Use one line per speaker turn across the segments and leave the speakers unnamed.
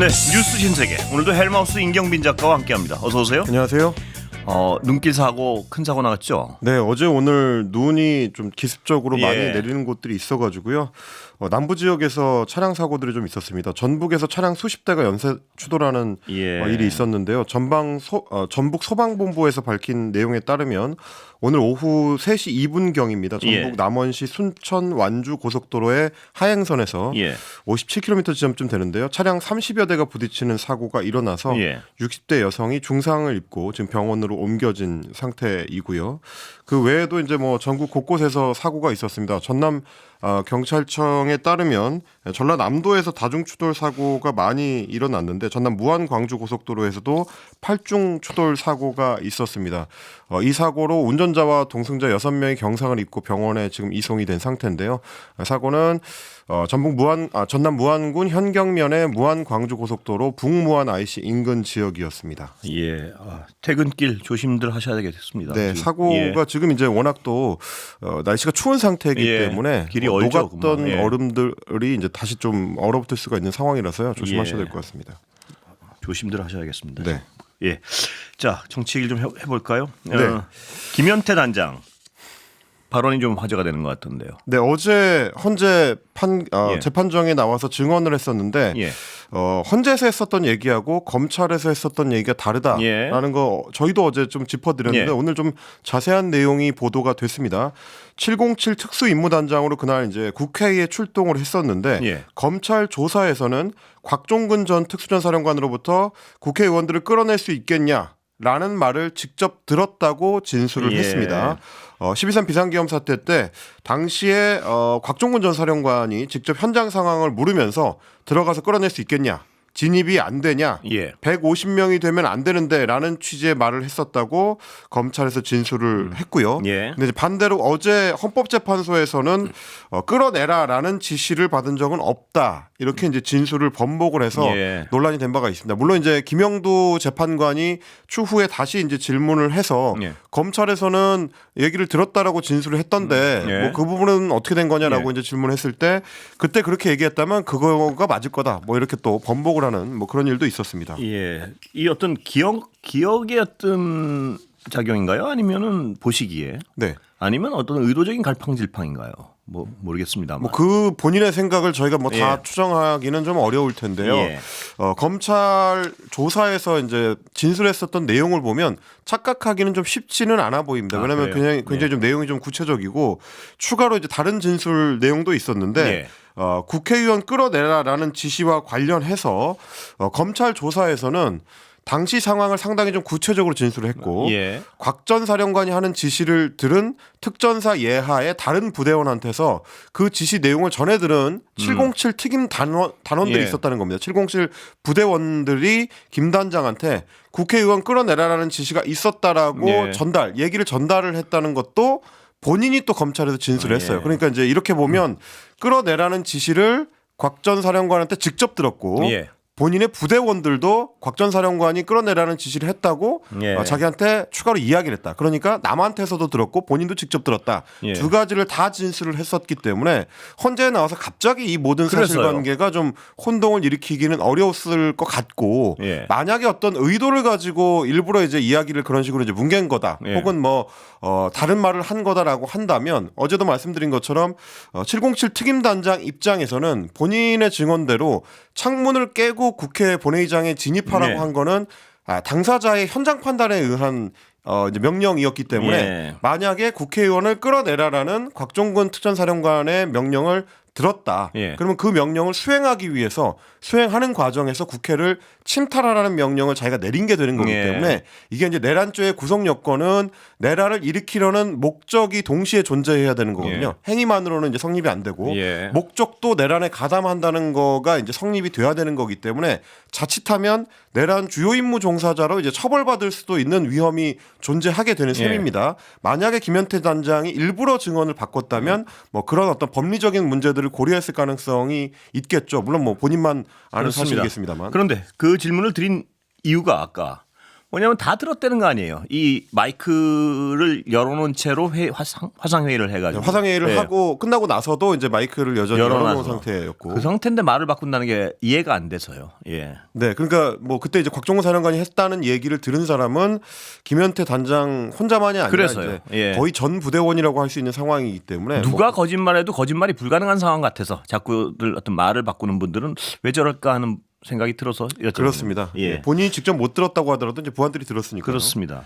네, 뉴스 신세계. 오늘도 헬마우스 임경빈 작가와 함께합니다. 어서 오세요.
안녕하세요.
눈길 사고, 큰 사고 나갔죠?
네, 어제 오늘 눈이 좀 기습적으로
예.
많이 내리는 곳들이 있어가지고요. 남부 지역에서 차량 사고들이 좀 있었습니다. 전북에서 차량 수십 대가 연쇄 추돌하는 일이 있었는데요. 전북 소방본부에서 밝힌 내용에 따르면 오늘 오후 3시 2분경입니다. 전북 남원시 순천 완주 고속도로의 하행선에서 57km 지점쯤 되는데요. 차량 30여 대가 부딪히는 사고가 일어나서 60대 여성이 중상을 입고 지금 병원으로 옮겨진 상태이고요. 그 외에도 이제 뭐 전국 곳곳에서 사고가 있었습니다. 전남 경찰청에 따르면 전라남도에서 다중추돌 사고가 많이 일어났는데 전남 무안 광주 고속도로에서도 8중 추돌 사고가 있었습니다. 이 사고로 운전자와 동승자 6명이 경상을 입고 병원에 지금 이송이 된 상태인데요. 사고는 전남 무안군 현경면의 무안 광주 고속도로 북무안 IC 인근 지역이었습니다.
예, 퇴근길 조심들 하셔야 되겠습니다.
네, 사고가 지금 이제 워낙 또 날씨가 추운 상태이기 때문에
길이 얼죠,
녹았던 얼음들이 이제 다시 좀 얼어붙을 수가 있는 상황이라서요. 조심하셔야 될 것 같습니다.
조심들 하셔야겠습니다.
네.
예, 자 정치 얘기 좀 해볼까요?
네.
김현태 단장 발언이 좀 화제가 되는 것 같은데요.
네, 어제 헌재 재판정에 나와서 증언을 했었는데 헌재에서 했었던 얘기하고 검찰에서 했었던 얘기가 다르다라는 거 저희도 어제 좀 짚어드렸는데 오늘 좀 자세한 내용이 보도가 됐습니다. 707 특수임무단장으로 그날 이제 국회에 출동을 했었는데 검찰 조사에서는 곽종근 전 특수전사령관으로부터 국회의원들을 끌어낼 수 있겠냐라는 말을 직접 들었다고 진술을 했습니다. 12.3 비상계엄 사태 때 당시에 곽종근 전 사령관이 직접 현장 상황을 물으면서 들어가서 끌어낼 수 있겠냐, 진입이 안 되냐, 150명이 되면 안 되는데 라는 취지의 말을 했었다고 검찰에서 진술을 했고요. 근데 이제 반대로 어제 헌법재판소에서는 끌어내라라는 지시를 받은 적은 없다. 이렇게 이제 진술을 번복을 해서 논란이 된 바가 있습니다. 물론 이제 김영두 재판관이 추후에 다시 이제 질문을 해서 검찰에서는 얘기를 들었다라고 진술을 했던데 뭐 그 부분은 어떻게 된 거냐라고 이제 질문했을 때 그때 그렇게 얘기했다면 그거가 맞을 거다. 뭐 이렇게 또 번복을 하는 뭐 그런 일도 있었습니다.
이 어떤 기억의 어떤 작용인가요? 아니면은 보시기에? 아니면 어떤 의도적인 갈팡질팡인가요? 뭐 모르겠습니다만.
뭐 그 본인의 생각을 저희가 뭐 다 추정하기는 좀 어려울 텐데요. 검찰 조사에서 이제 진술했었던 내용을 보면 착각하기는 좀 쉽지는 않아 보입니다. 왜냐하면 굉장히 좀 내용이 좀 구체적이고 추가로 이제 다른 진술 내용도 있었는데 국회의원 끌어내라라는 지시와 관련해서 검찰 조사에서는 당시 상황을 상당히 좀 구체적으로 진술을 했고 곽 전 사령관이 하는 지시를 들은 특전사 예하의 다른 부대원한테서 그 지시 내용을 전해 들은 707 특임 단원들이 있었다는 겁니다. 707 부대원들이 김 단장한테 국회의원 끌어내라라는 지시가 있었다라고 얘기를 전달을 했다는 것도 본인이 또 검찰에서 진술을 했어요. 그러니까 이제 이렇게 보면 끌어내라는 지시를 곽 전 사령관한테 직접 들었고 본인의 부대원들도 곽 전 사령관이 끌어내라는 지시를 했다고 자기한테 추가로 이야기를 했다. 그러니까 남한테서도 들었고 본인도 직접 들었다. 두 가지를 다 진술을 했었기 때문에 헌재에 나와서 갑자기 이 모든 사실관계가 좀 혼동을 일으키기는 어려웠을 것 같고 만약에 어떤 의도를 가지고 일부러 이제 이야기를 그런 식으로 이제 뭉갠 거다. 혹은 뭐 다른 말을 한 거다라고 한다면 어제도 말씀드린 것처럼 707 특임단장 입장에서는 본인의 증언대로 창문을 깨고 국회 본회의장에 진입하라고 한 거는 당사자의 현장 판단에 의한 이제 명령이었기 때문에 만약에 국회의원을 끌어내라라는 곽종근 특전사령관의 명령을 들었다. 그러면 그 명령을 수행하기 위해서 수행하는 과정에서 국회를 침탈하라는 명령을 자기가 내린 게 되는 거기 때문에 이게 이제 내란죄의 구성 요건은 내란을 일으키려는 목적이 동시에 존재해야 되는 거거든요. 행위만으로는 이제 성립이 안 되고 목적도 내란에 가담한다는 거가 이제 성립이 돼야 되는 거기 때문에 자칫하면 내란 주요 임무 종사자로 이제 처벌받을 수도 있는 위험이 존재하게 되는 셈입니다. 만약에 김현태 단장이 일부러 증언을 바꿨다면 뭐 그런 어떤 법리적인 문제들을 고려했을 가능성이 있겠죠. 물론 뭐 본인만 아는 사실이겠습니다만.
그런데 그 질문을 드린 이유가 아까 왜냐하면 다 들었다는 거 아니에요. 이 마이크를 열어놓은 채로 화상회의를 해가지고.
화상회의를
네.
하고 끝나고 나서도 이제 마이크를 여전히 열어놓은
열어놔서.
상태였고.
그 상태인데 말을 바꾼다는 게 이해가 안 돼서요. 예.
네, 그러니까 뭐 그때 이제 곽종훈 사령관이 했다는 얘기를 들은 사람은 김현태 단장 혼자만이 아니라
그래서요.
이제
예.
거의 전 부대원이라고 할 수 있는 상황이기 때문에
누가
뭐
거짓말해도 거짓말이 불가능한 상황 같아서 자꾸들 어떤 말을 바꾸는 분들은 왜 저럴까 하는 생각이 들어서 여쭤보는
그렇습니다.
예.
본인이 직접 못 들었다고 하더라도 이제 부하들이 들었으니까.
그렇습니다.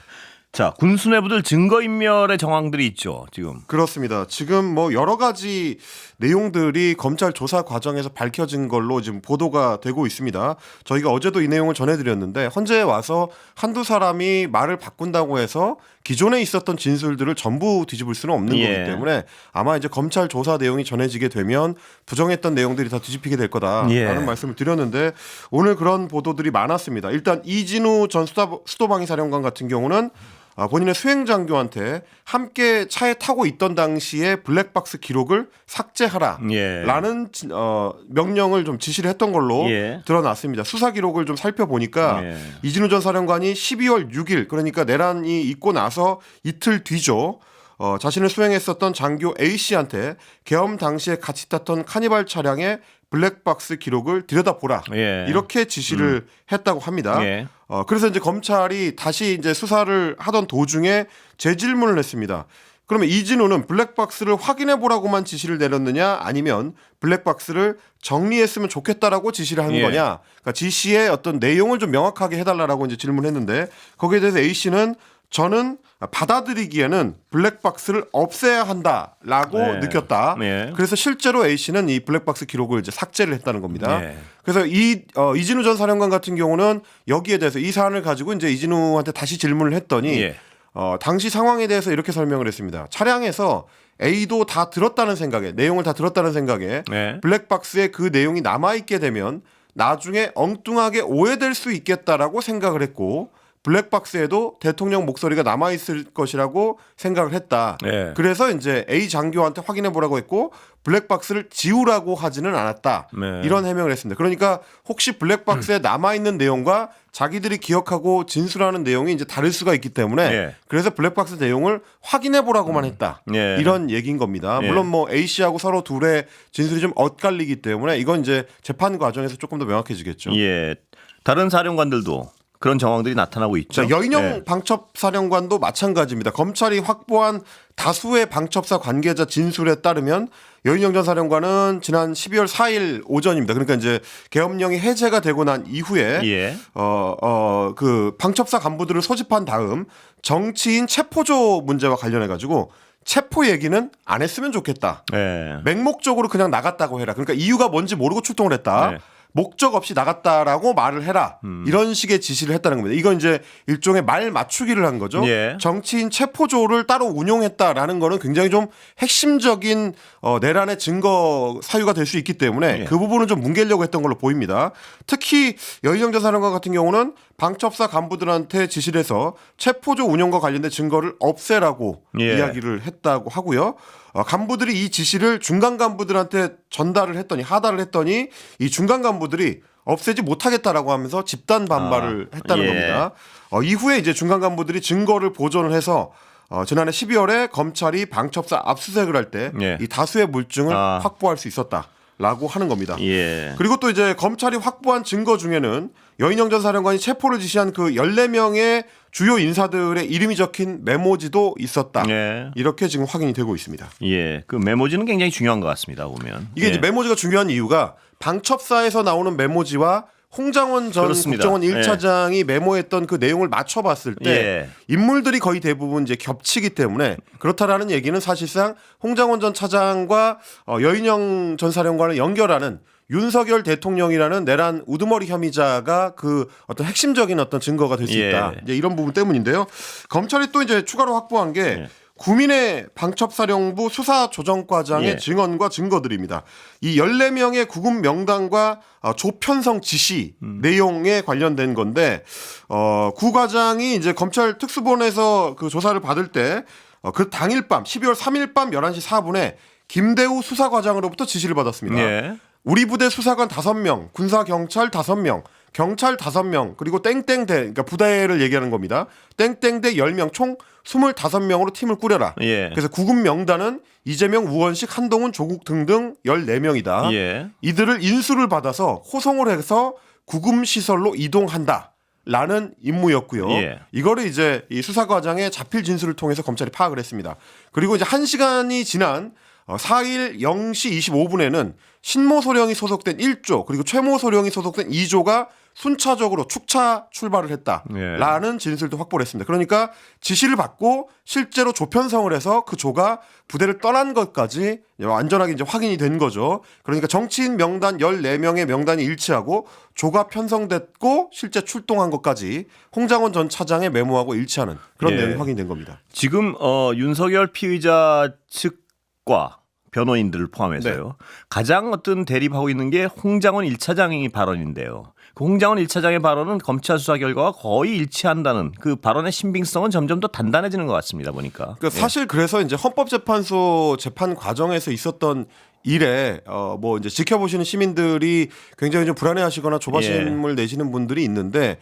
자, 군수내부들 증거인멸의 정황들이 있죠. 지금.
그렇습니다. 지금 뭐 여러 가지 내용들이 검찰 조사 과정에서 밝혀진 걸로 지금 보도가 되고 있습니다. 저희가 어제도 이 내용을 전해드렸는데 헌재에 와서 한두 사람이 말을 바꾼다고 해서 기존에 있었던 진술들을 전부 뒤집을 수는 없는
예.
거기 때문에 아마 이제 검찰 조사 내용이 전해지게 되면 부정했던 내용들이 다 뒤집히게 될 거다라는
예.
말씀을 드렸는데 오늘 그런 보도들이 많았습니다. 일단 이진우 전 수도방위사령관 같은 경우는 본인의 수행장교한테 함께 차에 타고 있던 당시에 블랙박스 기록을 삭제하라라는
예.
명령을 좀 지시를 했던 걸로
예.
드러났습니다. 수사 기록을 좀 살펴보니까
예.
이진우 전 사령관이 12월 6일 그러니까 내란이 있고 나서 이틀 뒤죠. 자신을 수행했었던 장교 A씨한테 계엄 당시에 같이 탔던 카니발 차량의 블랙박스 기록을 들여다보라
예.
이렇게 지시를 했다고 합니다.
예.
그래서 이제 검찰이 다시 이제 수사를 하던 도중에 재질문을 했습니다. 그러면 이진우는 블랙박스를 확인해 보라고만 지시를 내렸느냐 아니면 블랙박스를 정리했으면 좋겠다라고 지시를 한
예.
거냐? 그러니까 지시의 어떤 내용을 좀 명확하게 해달라고 이제 질문했는데 거기에 대해서 A 씨는 저는 받아들이기에는 블랙박스를 없애야 한다라고
네.
느꼈다.
네.
그래서 실제로 A 씨는 이 블랙박스 기록을 이제 삭제를 했다는 겁니다.
네.
그래서 이진우 전 사령관 같은 경우는 여기에 대해서 이 사안을 가지고 이제 이진우한테 다시 질문을 했더니
예.
당시 상황에 대해서 이렇게 설명을 했습니다. 차량에서 A도 다 들었다는 생각에 내용을 다 들었다는 생각에
네.
블랙박스에 그 내용이 남아있게 되면 나중에 엉뚱하게 오해될 수 있겠다라고 생각을 했고 블랙박스에도 대통령 목소리가 남아있을 것이라고 생각을 했다.
네.
그래서 이제 A 장교한테 확인해 보라고 했고 블랙박스를 지우라고 하지는 않았다.
네.
이런 해명을 했습니다. 그러니까 혹시 블랙박스에 남아있는 내용과 자기들이 기억하고 진술하는 내용이 이제 다를 수가 있기 때문에
네.
그래서 블랙박스 내용을 확인해 보라고만 했다.
네.
이런 얘기인 겁니다.
네.
물론 뭐 A 씨하고 서로 둘의 진술이 좀 엇갈리기 때문에 이건 이제 재판 과정에서 조금 더 명확해지겠죠.
예. 다른 사령관들도 그런 정황들이 나타나고 있죠.
자, 여인영
예.
방첩사령관도 마찬가지입니다. 검찰이 확보한 다수의 방첩사 관계자 진술에 따르면 여인영 전 사령관은 지난 12월 4일 오전입니다. 그러니까 이제 계엄령이 해제가 되고 난 이후에
예.
그 방첩사 간부들을 소집한 다음 정치인 체포조 문제와 관련해 가지고 체포 얘기는 안 했으면 좋겠다.
예.
맹목적으로 그냥 나갔다고 해라. 그러니까 이유가 뭔지 모르고 출동을 했다.
네.
목적 없이 나갔다라고 말을 해라. 이런 식의 지시를 했다는 겁니다. 이건 이제 일종의 말 맞추기를 한 거죠.
예.
정치인 체포조를 따로 운용했다라는 거는 굉장히 좀 핵심적인 내란의 증거 사유가 될 수 있기 때문에
예.
그 부분은 좀 뭉개려고 했던 걸로 보입니다. 특히 여인영 전 사령관 같은 경우는 방첩사 간부들한테 지시를 해서 체포조 운영과 관련된 증거를 없애라고
예.
이야기를 했다고 하고요. 간부들이 이 지시를 중간 간부들한테 전달을 했더니 하달을 했더니 이 중간 간부들이 없애지 못하겠다라고 하면서 집단 반발을 했다는
예.
겁니다. 이후에 이제 중간 간부들이 증거를 보존을 해서 지난해 12월에 검찰이 방첩사 압수수색을 할 때 이
예.
다수의 물증을 확보할 수 있었다라고 하는 겁니다.
예.
그리고 또 이제 검찰이 확보한 증거 중에는 여인영 전 사령관이 체포를 지시한 그 14명의 주요 인사들의 이름이 적힌 메모지도 있었다.
예.
이렇게 지금 확인이 되고 있습니다.
예. 그 메모지는 굉장히 중요한 것 같습니다. 보면.
이게
예.
이제 메모지가 중요한 이유가 방첩사에서 나오는 메모지와 홍장원 전
그렇습니다.
국정원 1차장이 메모했던 그 내용을 맞춰봤을 때
예.
인물들이 거의 대부분 이제 겹치기 때문에 그렇다라는 얘기는 사실상 홍장원 전 차장과 여인영 전 사령관을 연결하는 윤석열 대통령이라는 내란 우두머리 혐의자가 그 어떤 핵심적인 어떤 증거가 될 수
예.
있다. 이제 이런 부분 때문인데요. 검찰이 또 이제 추가로 확보한 게 구민의 방첩사령부 수사조정과장의
예.
증언과 증거들입니다. 이 14명의 구급 명단과 조편성 지시 내용에 관련된 건데 구 과장이 이제 검찰 특수본에서 그 조사를 받을 때 그 당일 밤 12월 3일 밤 11시 4분에 김대우 수사과장으로부터 지시를 받았습니다.
예.
우리 부대 수사관 5명, 군사 경찰 5명, 경찰 5명 그리고 땡땡대 그러니까 부대를 얘기하는 겁니다. 땡땡대 10명 총 25명으로 팀을 꾸려라.
예.
그래서 구금 명단은 이재명, 우원식, 한동훈, 조국 등등 14명이다.
예.
이들을 인수를 받아서 호송을 해서 구금 시설로 이동한다. 라는 임무였고요.
예.
이거를 이제 이 수사 과정에 자필 진술을 통해서 검찰이 파악을 했습니다. 그리고 이제 1시간이 지난 4일 0시 25분에는 신모 소령이 소속된 1조 그리고 최모 소령이 소속된 2조가 순차적으로 축차 출발을 했다라는
예.
진술도 확보를 했습니다. 그러니까 지시를 받고 실제로 조편성을 해서 그 조가 부대를 떠난 것까지 완전하게 이제 확인이 된 거죠. 그러니까 정치인 명단 14명의 명단이 일치하고 조가 편성됐고 실제 출동한 것까지 홍장원 전 차장의 메모하고 일치하는 그런
예.
내용이 확인된 겁니다.
지금 윤석열 피의자 측과 변호인들을 포함해서요.
네.
가장 어떤 대립하고 있는 게 홍장원 1차장의 발언인데요. 그 홍장원 1차장의 발언은 검찰 수사 결과와 거의 일치한다는 그 발언의 신빙성은 점점 더 단단해지는 것 같습니다. 보니까.
그러니까 사실 그래서 이제 헌법재판소 재판 과정에서 있었던 일에 뭐 이제 지켜보시는 시민들이 굉장히 좀 불안해하시거나 조바심을 내시는 분들이 있는데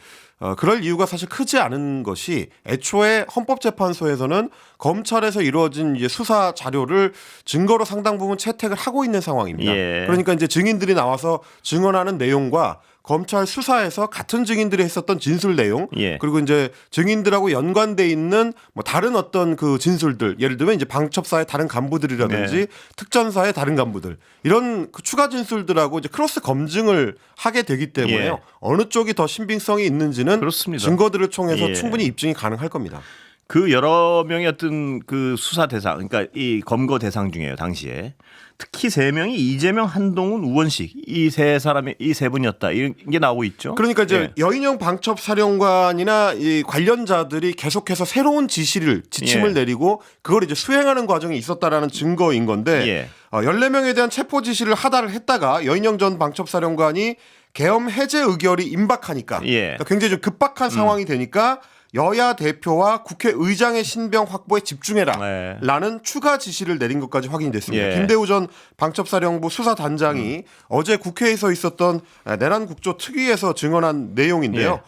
그럴 이유가 사실 크지 않은 것이 애초에 헌법재판소에서는 검찰에서 이루어진 이제 수사 자료를 증거로 상당 부분 채택을 하고 있는 상황입니다.
예.
그러니까 이제 증인들이 나와서 증언하는 내용과 검찰 수사에서 같은 증인들이 했었던 진술 내용
예.
그리고 이제 증인들하고 연관돼 있는 뭐 다른 어떤 그 진술들 예를 들면 이제 방첩사의 다른 간부들이라든지
네.
특전사의 다른 간부들 이런 그 추가 진술들하고 이제 크로스 검증을 하게 되기 때문에요.
예.
어느 쪽이 더 신빙성이 있는지는
그렇습니다.
증거들을 통해서
예.
충분히 입증이 가능할 겁니다.
그 여러 명의 어떤 그 수사 대상, 그러니까 이 검거 대상 중에요, 당시에. 특히 3명이 이재명, 한동훈, 우원식 이 세 사람이 이 세 분이었다. 이런 게 나오고 있죠.
그러니까 이제
예.
여인영 방첩사령관이나 이 관련자들이 계속해서 새로운 지침을
예.
내리고 그걸 이제 수행하는 과정이 있었다라는 증거인 건데
예.
14명에 대한 체포 지시를 하다를 했다가 여인영 전 방첩사령관이 계엄 해제 의결이 임박하니까
예.
그러니까 굉장히 좀 급박한 상황이 되니까 여야 대표와 국회의장의 신병 확보에 집중해라
네.
라는 추가 지시를 내린 것까지 확인이 됐습니다.
예.
김대우 전 방첩사령부 수사단장이 어제 국회에서 있었던 내란 국조 특위에서 증언한 내용인데요.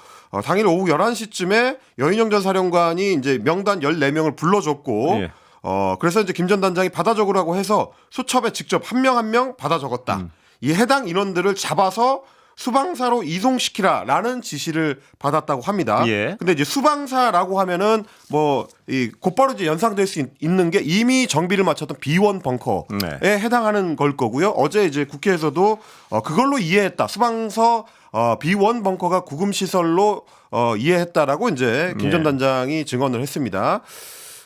당일 오후 11시쯤에 여인영 전 사령관이 이제 명단 14명을 불러줬고
예.
그래서 이제 김 전 단장이 받아 적으라고 해서 수첩에 직접 한 명 한 명 받아 적었다. 이 해당 인원들을 잡아서 수방사로 이송시키라라는 지시를 받았다고 합니다.
예.
근데 이제 수방사라고 하면은 뭐 이 곧바로 이제 연상될 수 있는 게 이미 정비를 마쳤던 B1 벙커에
네.
해당하는 걸 거고요. 어제 이제 국회에서도 그걸로 이해했다. 수방서 B1 벙커가 구금 시설로 이해했다라고 이제 김 전
예.
단장이 증언을 했습니다.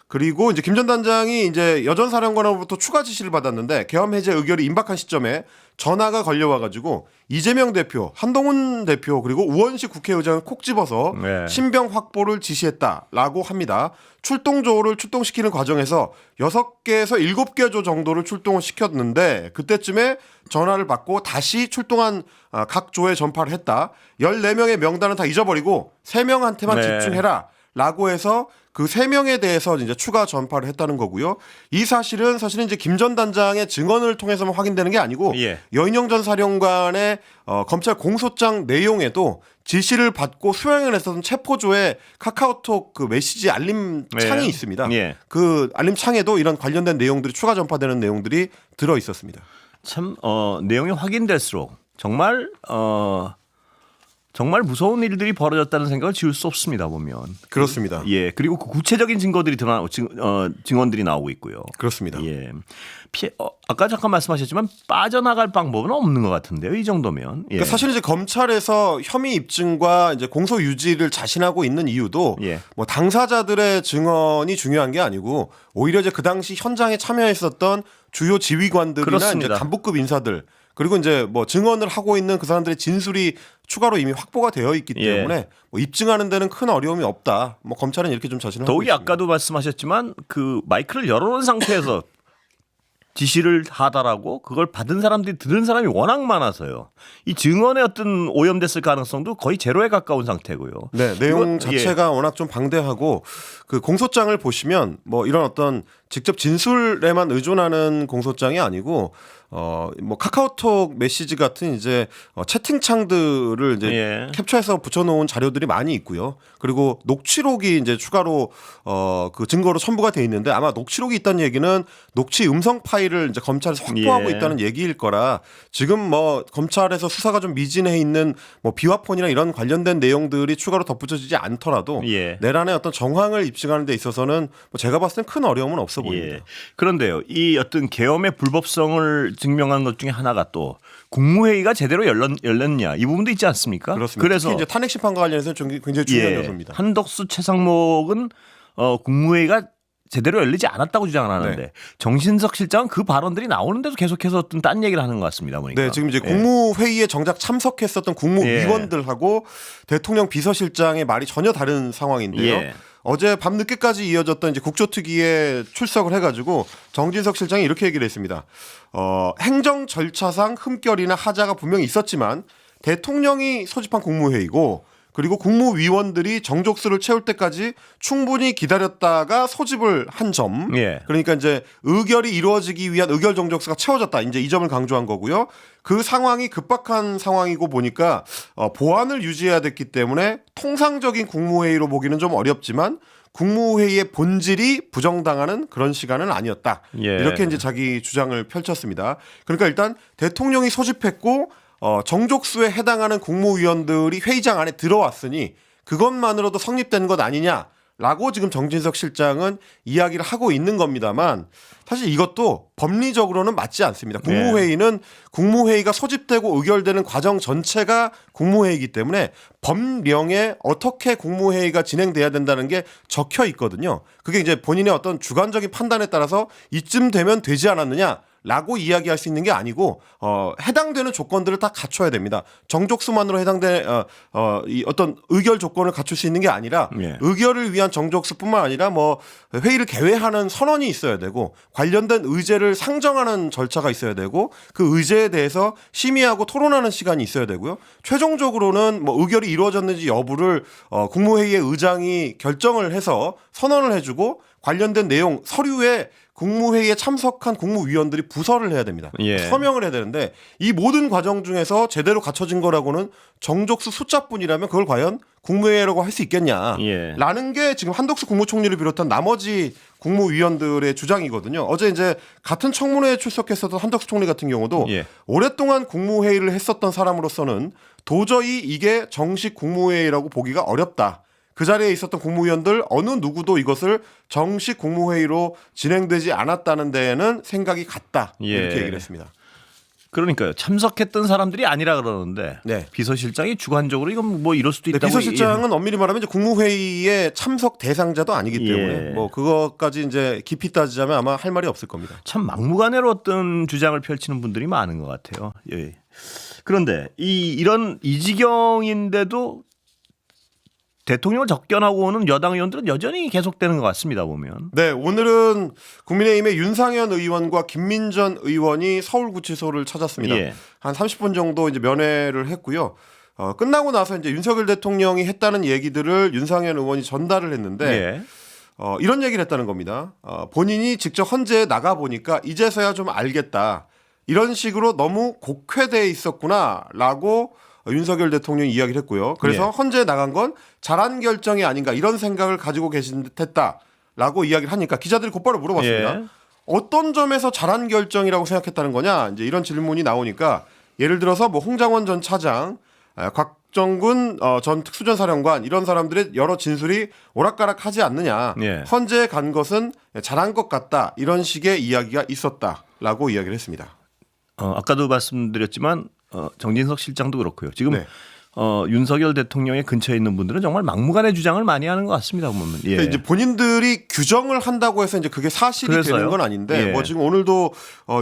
그리고 이제 김 전 단장이 이제 여전 사령관으로부터 추가 지시를 받았는데 계엄 해제 의결이 임박한 시점에 전화가 걸려와가지고 이재명 대표, 한동훈 대표 그리고 우원식 국회의장을 콕 집어서
네.
신병 확보를 지시했다라고 합니다. 출동조를 출동시키는 과정에서 6개에서 7개 조 정도를 출동을 시켰는데 그때쯤에 전화를 받고 다시 출동한 각 조에 전파를 했다. 14명의 명단은 다 잊어버리고 3명한테만
네.
집중해라. 라고 해서 그 3명에 대해서 이제 추가 전파를 했다는 거고요. 이 사실은 이제 김 전 단장의 증언을 통해서만 확인되는 게 아니고
예.
여인영 전 사령관의 검찰 공소장 내용에도 지시를 받고 수행을 했었던 체포조에 카카오톡 그 메시지 알림 창이
예.
있습니다.
예.
그 알림 창에도 이런 관련된 내용들이 추가 전파되는 내용들이 들어 있었습니다.
참 내용이 확인될수록 정말 무서운 일들이 벌어졌다는 생각을 지울 수 없습니다. 보면.
그렇습니다.
예. 그리고 그 구체적인 증거들이 드러나 증언들이 나오고 있고요.
그렇습니다.
예. 아까 잠깐 말씀하셨지만 빠져나갈 방법은 없는 것 같은데요. 이 정도면. 예.
그러니까 사실 이제 검찰에서 혐의 입증과 이제 공소 유지를 자신하고 있는 이유도
예.
뭐 당사자들의 증언이 중요한 게 아니고 오히려 이제 그 당시 현장에 참여했었던 주요 지휘관들이나
그렇습니다.
이제 간부급 인사들 그리고 이제 뭐 증언을 하고 있는 그 사람들의 진술이 추가로 이미 확보가 되어 있기 때문에
예.
뭐 입증하는 데는 큰 어려움이 없다. 뭐 검찰은 이렇게 좀 자신을 하고
더욱이
있습니다.
아까도 말씀하셨지만 그 마이크를 열어놓은 상태에서 지시를 하다라고 그걸 받은 사람들이 들은 사람이 워낙 많아서요. 이 증언에 어떤 오염됐을 가능성도 거의 제로에 가까운 상태고요.
네, 내용
이거-
자체가 워낙 좀 방대하고 그 공소장을 보시면 뭐 이런 어떤 직접 진술에만 의존하는 공소장이 아니고 뭐 카카오톡 메시지 같은 이제 채팅창들을 이제
예.
캡처해서 붙여놓은 자료들이 많이 있고요. 그리고 녹취록이 이제 추가로 그 증거로 첨부가 돼 있는데 아마 녹취록이 있다는 얘기는 녹취 음성 파일을 이제 검찰에서 확보하고
예.
있다는 얘기일 거라 지금 뭐 검찰에서 수사가 좀 미진해 있는 뭐 비화폰이나 이런 관련된 내용들이 추가로 덧붙여지지 않더라도
예.
내란의 어떤 정황을 입증하는 데 있어서는 뭐 제가 봤을 땐 큰 어려움은 없어 보입니다.
예. 그런데요, 이 어떤 계엄의 불법성을 증명한 것 중에 하나가 또 국무회의가 제대로 열렸냐 이 부분도 있지 않습니까?
그렇습니다.
그래서
특히 이제 탄핵 심판과 관련해서 굉장히 중요한 요소입니다.
한덕수 최상목은 국무회의가 제대로 열리지 않았다고 주장을 하는데
네.
정진석 실장은 그 발언들이 나오는데도 계속해서 어떤 딴 얘기를 하는 것 같습니다. 보니까.
네, 지금 이제 국무회의에 정작 참석했었던 국무위원들하고 대통령 비서실장의 말이 전혀 다른 상황인데요.
예.
어제 밤 늦게까지 이어졌던 이제 국조특위에 출석을 해가지고 정진석 실장이 이렇게 얘기를 했습니다. 행정 절차상 흠결이나 하자가 분명히 있었지만 대통령이 소집한 국무회의고 그리고 국무위원들이 정족수를 채울 때까지 충분히 기다렸다가 소집을 한 점.
예.
그러니까 이제 의결이 이루어지기 위한 의결 정족수가 채워졌다. 이제 이 점을 강조한 거고요. 그 상황이 급박한 상황이고 보니까 보안을 유지해야 됐기 때문에 통상적인 국무회의로 보기는 좀 어렵지만 국무회의의 본질이 부정당하는 그런 시간은 아니었다.
예.
이렇게 이제 자기 주장을 펼쳤습니다. 그러니까 일단 대통령이 소집했고 정족수에 해당하는 국무위원들이 회의장 안에 들어왔으니 그것만으로도 성립된 것 아니냐라고 지금 정진석 실장은 이야기를 하고 있는 겁니다만 사실 이것도 법리적으로는 맞지 않습니다. 국무회의는 국무회의가 소집되고 의결되는 과정 전체가 국무회의이기 때문에 법령에 어떻게 국무회의가 진행돼야 된다는 게 적혀 있거든요. 그게 이제 본인의 어떤 주관적인 판단에 따라서 이쯤 되면 되지 않았느냐 라고 이야기할 수 있는 게 아니고 해당되는 조건들을 다 갖춰야 됩니다. 정족수만으로 해당된 이 어떤 의결 조건을 갖출 수 있는 게 아니라 의결을 위한 정족수뿐만 아니라 뭐 회의를 개회하는 선언이 있어야 되고 관련된 의제를 상정하는 절차가 있어야 되고 그 의제에 대해서 심의하고 토론하는 시간이 있어야 되고요. 최종적으로는 뭐 의결이 이루어졌는지 여부를 국무회의의 의장이 결정을 해서 선언을 해주고 관련된 내용 서류에 국무회의에 참석한 국무위원들이 부서를 해야 됩니다. 서명을 해야 되는데 이 모든 과정 중에서 제대로 갖춰진 거라고는 정족수 숫자뿐이라면 그걸 과연 국무회의라고 할 수 있겠냐라는 게 지금 한덕수 국무총리를 비롯한 나머지 국무위원들의 주장이거든요. 어제 이제 같은 청문회에 출석했었던 한덕수 총리 같은 경우도 오랫동안 국무회의를 했었던 사람으로서는 도저히 이게 정식 국무회의라고 보기가 어렵다. 그 자리에 있었던 국무위원들 어느 누구도 이것을 정식 국무회의로 진행되지 않았다는 데에는 생각이 같다. 이렇게 얘기를 했습니다.
그러니까요. 참석했던 사람들이 아니라 그러는데 비서실장이 주관적으로 이건 뭐 이럴 수도 있다고.
비서실장은 엄밀히 말하면 이제 국무회의의 참석 대상자도 아니기 때문에 뭐 그것까지 이제 깊이 따지자면 아마 할 말이 없을 겁니다.
참 막무가내로 어떤 주장을 펼치는 분들이 많은 것 같아요. 그런데 이런 이지경인데도 대통령을 접견하고 오는 여당 의원들은 여전히 계속되는 것 같습니다. 보면.
네, 오늘은 국민의힘의 윤상현 의원과 김민전 의원이 서울구치소를 찾았습니다. 한 30분 정도 이제 면회를 했고요. 끝나고 나서 이제 윤석열 대통령이 했다는 얘기들을 윤상현 의원이 전달을 했는데 이런 얘기를 했다는 겁니다. 본인이 직접 헌재에 나가 보니까 이제서야 좀 알겠다. 이런 식으로 너무 곡회되어 있었구나라고 윤석열 대통령이 이야기를 했고요. 그래서 헌재에 나간 건 잘한 결정이 아닌가 이런 생각을 가지고 계신 듯했다라고 이야기를 하니까 기자들이 곧바로 물어봤습니다. 어떤 점에서 잘한 결정이라고 생각했다는 거냐 이제 이런 질문이 나오니까 예를 들어서 뭐 홍장원 전 차장, 곽정근 전 특수전사령관 이런 사람들의 여러 진술이 오락가락하지 않느냐. 헌재에 간 것은 잘한 것 같다 이런 식의 이야기가 있었다라고 이야기를 했습니다.
아까도 말씀드렸지만 정진석 실장도 그렇고요. 지금 윤석열 대통령의 근처에 있는 분들은 정말 막무가내 주장을 많이 하는 것 같습니다. 보면.
그러니까 이제 본인들이 규정을 한다고 해서 이제 그게 사실이 되는 건 아닌데 뭐 지금 오늘도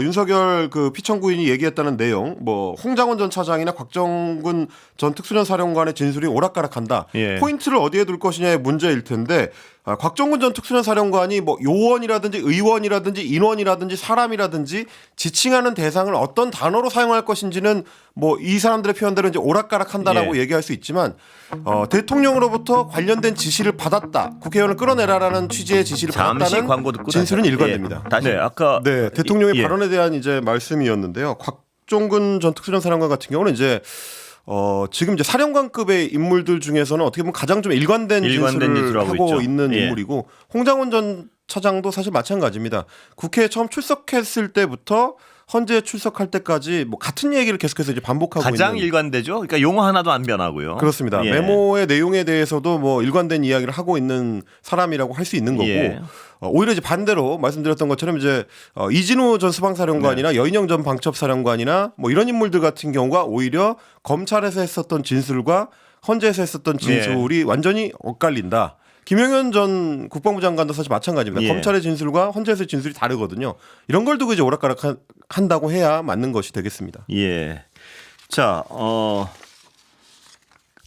윤석열 그 피청구인이 얘기했다는 내용, 뭐 홍장원 전 차장이나 곽정근 전 특수전사령관의 진술이 오락가락한다. 포인트를 어디에 둘 것이냐의 문제일 텐데 곽종근 전 특수전사령관이 뭐 요원이라든지 의원이라든지 인원이라든지 사람이라든지 지칭하는 대상을 어떤 단어로 사용할 것인지는 뭐 이 사람들의 표현대로 이제 오락가락한다라고
예.
얘기할 수 있지만 대통령으로부터 관련된 지시를 받았다. 국회의원을 끌어내라라는 취지의 지시를
잠시
받았다는
광고 듣고
진술은
다시-
일관됩니다.
예. 다시 아까
네, 대통령의
예.
발언에 대한 이제 말씀이었는데요. 곽종근 전 특수전사령관 같은 경우는 이제 지금 이제 사령관급의 인물들 중에서는 어떻게 보면 가장 좀 일관된 진술을
진술을
하고
있죠.
있는
예.
인물이고 홍장원 전 차장도 사실 마찬가지입니다. 국회에 처음 출석했을 때부터 헌재에 출석할 때까지 뭐 같은 얘기를 계속해서 이제 반복하고
가장
있는
일관되죠. 그러니까 용어 하나도 안 변하고요.
그렇습니다.
예.
메모의 내용에 대해서도 뭐 일관된 이야기를 하고 있는 사람이라고 할 수 있는 거고
예.
오히려 이제 반대로 말씀드렸던 것처럼 이제 이진우 전 수방사령관이나 여인영 전 방첩사령관이나 뭐 이런 인물들 같은 경우가 오히려 검찰에서 했었던 진술과 헌재에서 했었던 진술이 완전히 엇갈린다. 김용현 전 국방부 장관도 사실 마찬가지입니다.
예.
검찰의 진술과 헌재에서의 진술이 다르거든요. 이런 걸 두고 이제 오락가락 한다고 해야 맞는 것이 되겠습니다.
예. 자,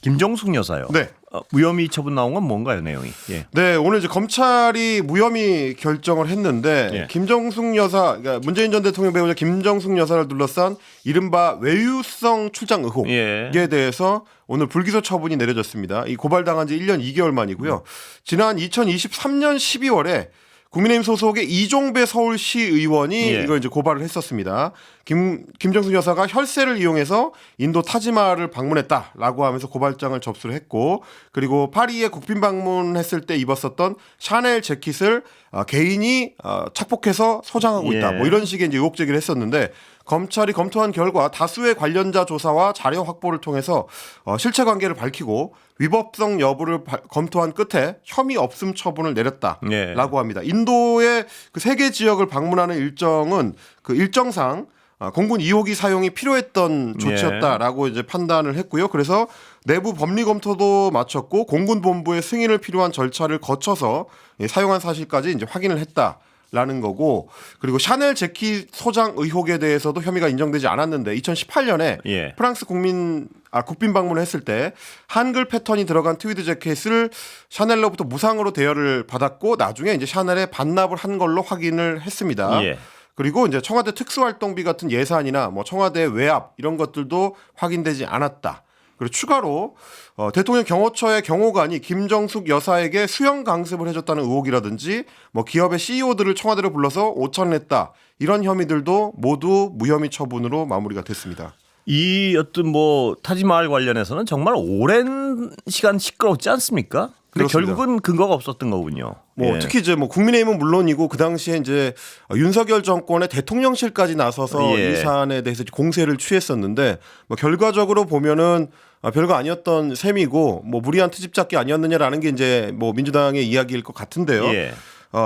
김정숙 여사요.
네.
무혐의 처분 나온 건 뭔가요, 내용이? 예.
네, 오늘 이제 검찰이 무혐의 결정을 했는데
예.
김정숙 여사, 그러니까 문재인 전 대통령 배우자 김정숙 여사를 둘러싼 이른바 외유성 출장 의혹에
예.
대해서 오늘 불기소 처분이 내려졌습니다. 이 고발당한 지 1년 2개월 만이고요. 지난 2023년 12월에 국민의힘 소속의 이종배 서울시 의원이
예.
이걸 이제 고발을 했었습니다. 김정숙 여사가 혈세를 이용해서 인도 타지마할을 방문했다라고 하면서 고발장을 접수를 했고, 그리고 파리에 국빈 방문했을 때 입었었던 샤넬 재킷을 개인이 착복해서 소장하고 있다.
예.
뭐 이런 식의 이제 의혹 제기를 했었는데 검찰이 검토한 결과 다수의 관련자 조사와 자료 확보를 통해서 실체 관계를 밝히고 위법성 여부를 검토한 끝에 혐의 없음 처분을 내렸다라고
예.
합니다. 인도의 그 세 개 지역을 방문하는 일정은 그 일정상 공군 2호기 사용이 필요했던 조치였다라고 이제 판단을 했고요. 그래서 내부 법리 검토도 마쳤고 공군 본부의 승인을 필요한 절차를 거쳐서 사용한 사실까지 이제 확인을 했다라는 거고, 그리고 샤넬 재킷 소장 의혹에 대해서도 혐의가 인정되지 않았는데 2018년에
예.
프랑스 국빈 방문을 했을 때 한글 패턴이 들어간 트위드 재킷을 샤넬로부터 무상으로 대여를 받았고 나중에 이제 샤넬에 반납을 한 걸로 확인을 했습니다.
예.
그리고 이제 청와대 특수활동비 같은 예산이나 뭐 청와대 외압 이런 것들도 확인되지 않았다. 그리고 추가로 대통령 경호처의 경호관이 김정숙 여사에게 수영 강습을 해줬다는 의혹이라든지 뭐 기업의 CEO들을 청와대로 불러서 오천을 했다. 이런 혐의들도 모두 무혐의 처분으로 마무리가 됐습니다.
이 어떤 뭐 타지마할 관련해서는 정말 오랜 시간 시끄러웠지 않습니까? 근데
그렇습니다.
결국은 근거가 없었던 거군요.
뭐
예.
특히 이제 뭐 국민의힘은 물론이고 그 당시에 이제 윤석열 정권의 대통령실까지 나서서
예.
이 사안에 대해서 공세를 취했었는데 뭐 결과적으로 보면은 별거 아니었던 셈이고 뭐 무리한 트집 잡기 아니었느냐라는 게 이제 뭐 민주당의 이야기일 것 같은데요.
예.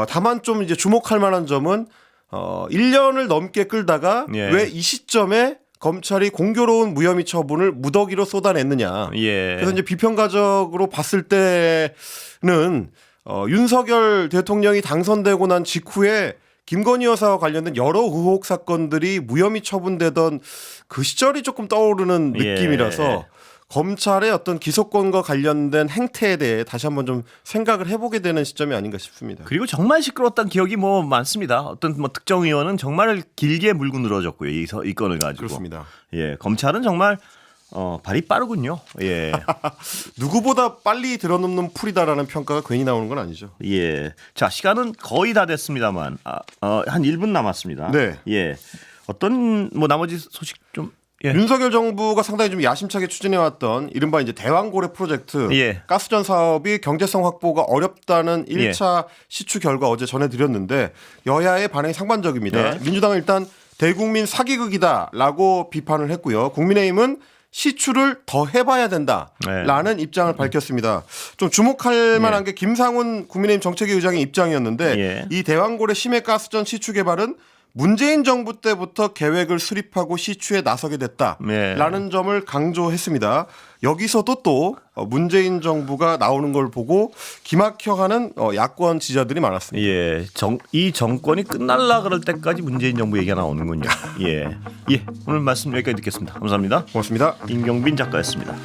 다만 좀 이제 주목할 만한 점은 1년을 넘게 끌다가
예.
왜 이 시점에 검찰이 공교로운 무혐의 처분을 무더기로 쏟아냈느냐.
예.
그래서 이제 비평가적으로 봤을 때는 윤석열 대통령이 당선되고 난 직후에 김건희 여사와 관련된 여러 의혹 사건들이 무혐의 처분되던 그 시절이 조금 떠오르는
예.
느낌이라서 검찰의 어떤 기소권과 관련된 행태에 대해 다시 한번 좀 생각을 해보게 되는 시점이 아닌가 싶습니다.
그리고 정말 시끄러웠던 기억이 뭐 많습니다. 어떤 뭐 특정 의원은 정말 길게 물고 늘어졌고요. 이 건을 가지고.
그렇습니다.
예, 검찰은 정말 발이 빠르군요. 예.
누구보다 빨리 들어놓는 풀이다라는 평가가 괜히 나오는 건 아니죠.
예. 자, 시간은 거의 다 됐습니다만 한 1분 남았습니다.
네.
예. 어떤 뭐 나머지 소식 좀 예.
윤석열 정부가 상당히 좀 야심차게 추진해왔던 이른바 이제 대왕고래 프로젝트
예.
가스전 사업이 경제성 확보가 어렵다는 1차 시추 결과 어제 전해드렸는데 여야의 반응이 상반적입니다.
네.
민주당은 일단 대국민 사기극이다라고 비판을 했고요. 국민의힘은 시추를 더 해봐야 된다라는 입장을 밝혔습니다. 좀 주목할 만한 게 김상훈 국민의힘 정책위 의장의 입장이었는데
예.
이 대왕고래 심해가스전 시추 개발은 문재인 정부 때부터 계획을 수립하고 시추에 나서게 됐다라는 점을 강조했습니다. 여기서도 또 문재인 정부가 나오는 걸 보고 기막혀하는 야권 지지자들이 많았습니다.
예, 이 정권이 끝날라 그럴 때까지 문재인 정부 얘기가 나오는군요. 예, 오늘 말씀 여기까지 듣겠습니다. 감사합니다.
고맙습니다.
임경빈 작가였습니다.